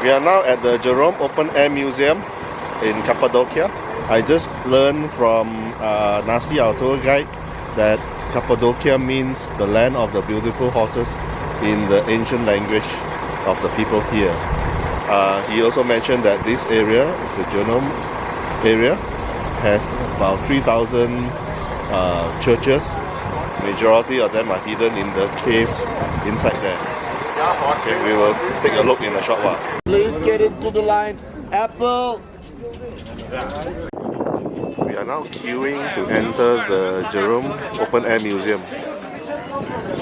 We are now at the Gerome Open Air Museum in Cappadocia. I just learned from Nasi, our tour guide, that Cappadocia means the land of the beautiful horses in the ancient language of the people here. He also mentioned that this area, the Gerome area, has about 3,000 churches. Majority of them are hidden in the caves inside there. Okay, we will take a look in a short while. Please get into the line. Apple. We are now queuing to enter the Gerome Open Air Museum.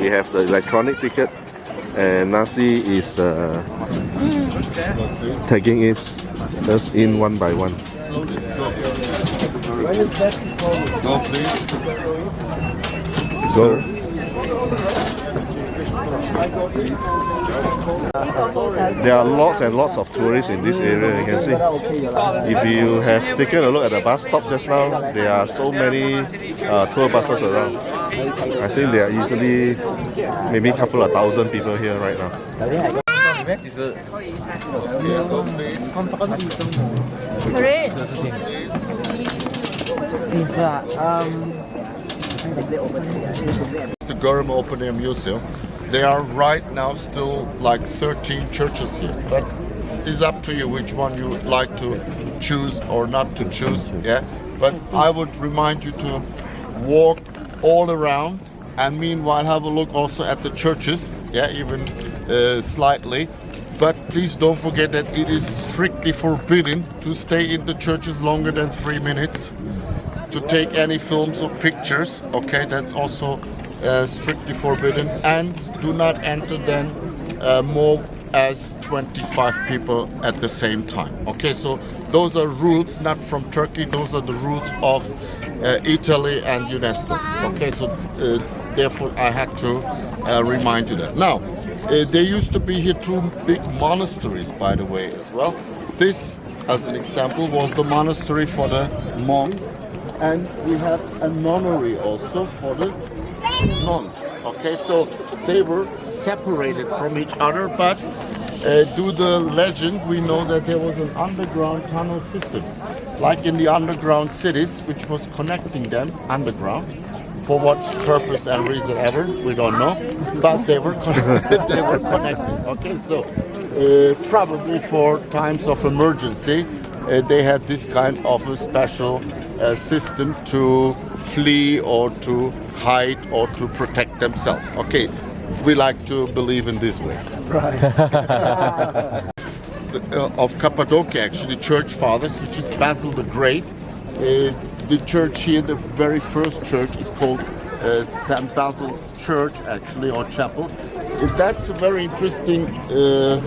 We have the electronic ticket, and Nasi is tagging it us in one by one. Go, please. Go. There are lots and lots of tourists in this area, you can see. If you have taken a look at the bus stop just now, there are so many tour buses around. I think there are easily maybe a couple of thousand people here right now. The Gerome Open Air Museum. There are right now still like 13 churches here, but it's up to you which one you would like to choose or not to choose. Yeah, but I would remind you to walk all around and meanwhile have a look also at the churches. Yeah, even slightly. But please don't forget that it is strictly forbidden to stay in the churches longer than 3 minutes, to take any films or pictures. Okay, that's also strictly forbidden, and do not enter then more as 25 people at the same time. Okay, so those are rules not from Turkey, those are the rules of Italy and UNESCO. Okay, so therefore I had to remind you that. Now, there used to be here two big monasteries, by the way, as well. This, as an example, was the monastery for the monks, and we have a nunnery also for the nuns. Okay, so they were separated from each other, but due to the legend, we know that there was an underground tunnel system, like in the underground cities, which was connecting them underground. For what purpose and reason ever, we don't know, but they were they were connected. Okay, so probably for times of emergency, they had this kind of a special system to flee or to hide or to protect themselves. Okay, we like to believe in this way. Right. Of Cappadocia, actually, church fathers, which is Basil the Great. The church here, the very first church, is called St. Basil's Church, actually, or chapel. That's a very interesting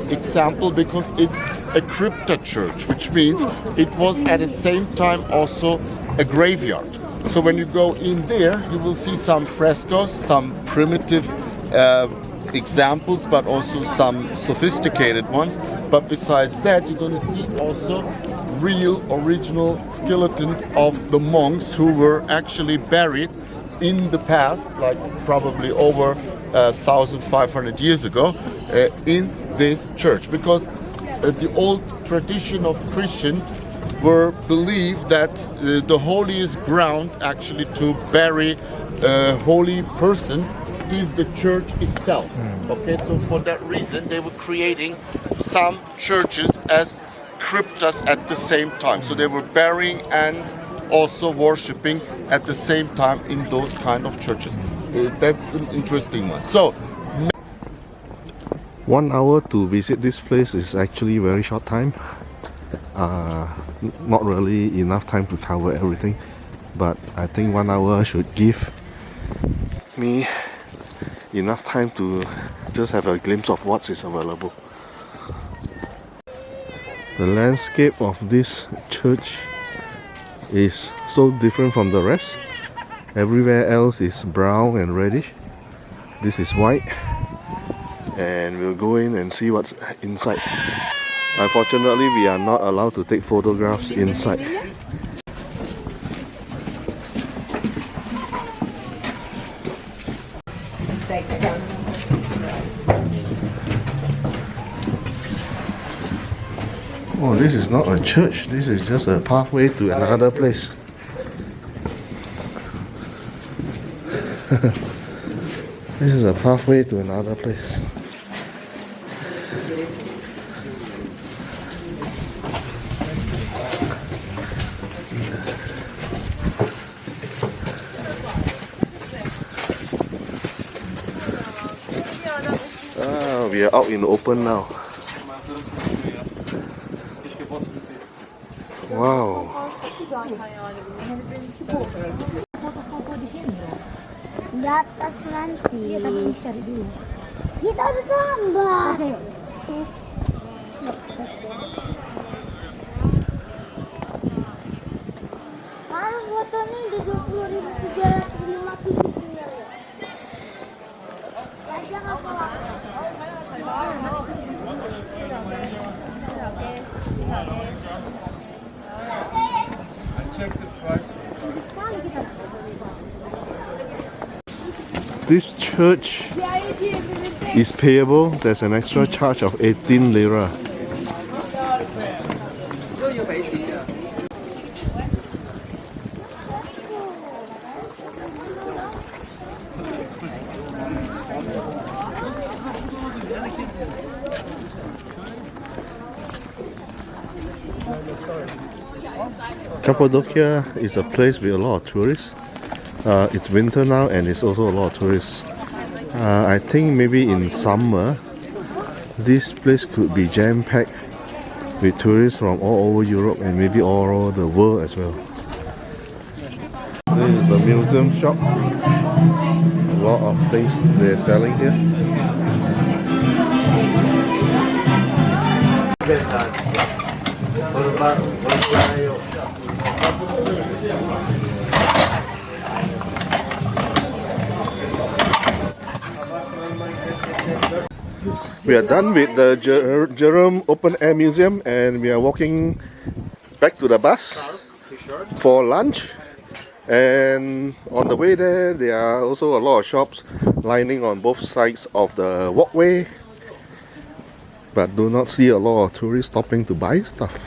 example because it's a crypta church, which means it was at the same time also a graveyard. So when you go in there, you will see some frescoes, some primitive examples, but also some sophisticated ones. But besides that, you're going to see also real original skeletons of the monks who were actually buried in the past, like probably over 1,500 years ago, in this church. Because the old tradition of Christians were believed that the holiest ground actually to bury a holy person is the church itself. Okay, so for that reason they were creating some churches as cryptas at the same time. So they were burying and also worshipping at the same time in those kind of churches. That's an interesting one. So 1 hour to visit this place is actually very short time. Not really enough time to cover everything, but I think 1 hour should give me enough time to just have a glimpse of what is available. The landscape of this church is so different from the rest. Everywhere else is brown and reddish. This is white, and we'll go in and see what's inside. Unfortunately, we are not allowed to take photographs inside. Oh, this is not a church. This is just a pathway to another place. This is a pathway to another place. We are out in the open now. Wow. Di atas nanti. Iya, tapi ini cari dulu. Kita udah tambah. Kalau foto ini udah 20.350 ya. Raja nggak apa? This church is payable. There's an extra charge of 18 lira. Cappadocia is a place with a lot of tourists. It's winter now and it's also a lot of tourists. I think maybe in summer this place could be jam-packed with tourists from all over Europe and maybe all over the world as well. This is the museum shop. A lot of things they're selling here. We are done with the Gerome Open Air Museum and we are walking back to the bus for lunch. And on the way there are also a lot of shops lining on both sides of the walkway, but do not see a lot of tourists stopping to buy stuff.